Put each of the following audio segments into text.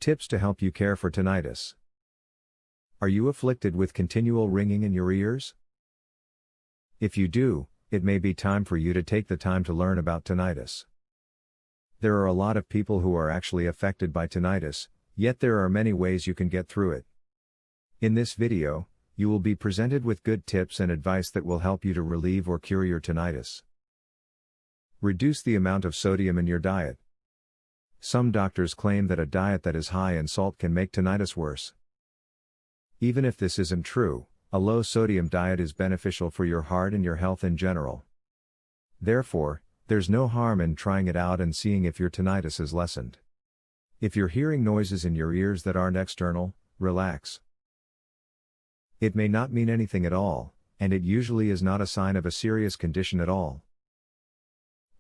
Tips to help you care for tinnitus. Are you afflicted with continual ringing in your ears? If you do, it may be time for you to take the time to learn about tinnitus. There are a lot of people who are actually affected by tinnitus, yet there are many ways you can get through it. In this video, you will be presented with good tips and advice that will help you to relieve or cure your tinnitus. Reduce the amount of sodium in your diet. Some doctors claim that a diet that is high in salt can make tinnitus worse. Even if this isn't true, a low-sodium diet is beneficial for your heart and your health in general. Therefore, there's no harm in trying it out and seeing if your tinnitus is lessened. If you're hearing noises in your ears that aren't external, relax. It may not mean anything at all, and it usually is not a sign of a serious condition at all.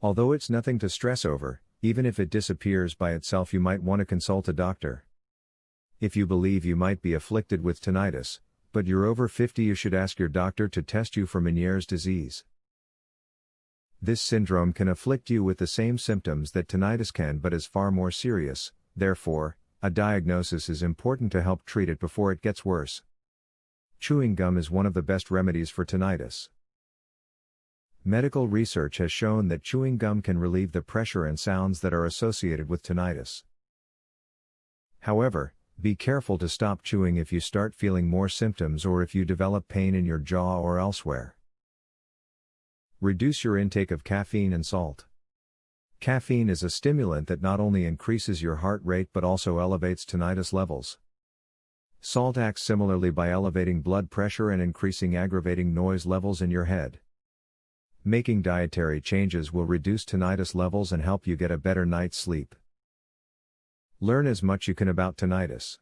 Although it's nothing to stress over, even if it disappears by itself, you might want to consult a doctor. If you believe you might be afflicted with tinnitus, but you're over 50, you should ask your doctor to test you for Meniere's disease. This syndrome can afflict you with the same symptoms that tinnitus can, but is far more serious. Therefore, a diagnosis is important to help treat it before it gets worse. Chewing gum is one of the best remedies for tinnitus. Medical research has shown that chewing gum can relieve the pressure and sounds that are associated with tinnitus. However, be careful to stop chewing if you start feeling more symptoms or if you develop pain in your jaw or elsewhere. Reduce your intake of caffeine and salt. Caffeine is a stimulant that not only increases your heart rate but also elevates tinnitus levels. Salt acts similarly by elevating blood pressure and increasing aggravating noise levels in your head. Making dietary changes will reduce tinnitus levels and help you get a better night's sleep. Learn as much you can about tinnitus.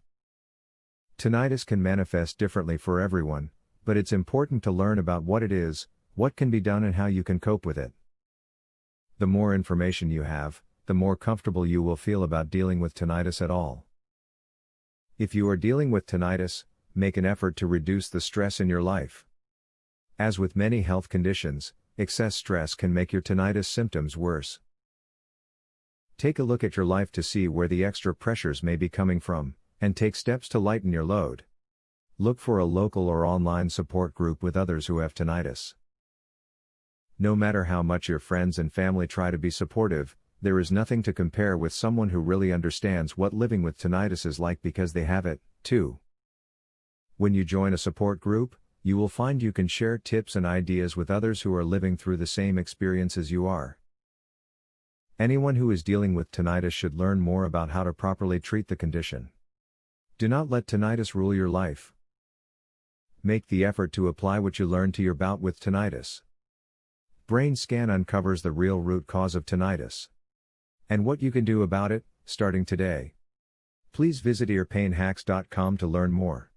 Tinnitus can manifest differently for everyone, but it's important to learn about what it is, what can be done, and how you can cope with it. The more information you have, the more comfortable you will feel about dealing with tinnitus at all. If you are dealing with tinnitus, make an effort to reduce the stress in your life. As with many health conditions, excess stress can make your tinnitus symptoms worse. Take a look at your life to see where the extra pressures may be coming from, and take steps to lighten your load. Look for a local or online support group with others who have tinnitus. No matter how much your friends and family try to be supportive, there is nothing to compare with someone who really understands what living with tinnitus is like because they have it, too. When you join a support group, you will find you can share tips and ideas with others who are living through the same experience as you are. Anyone who is dealing with tinnitus should learn more about how to properly treat the condition. Do not let tinnitus rule your life. Make the effort to apply what you learned to your bout with tinnitus. Brain scan uncovers the real root cause of tinnitus and what you can do about it, starting today. Please visit earpainhacks.com to learn more.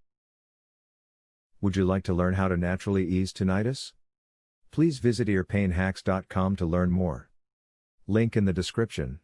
Would you like to learn how to naturally ease tinnitus? Please visit earpainhacks.com to learn more. Link in the description.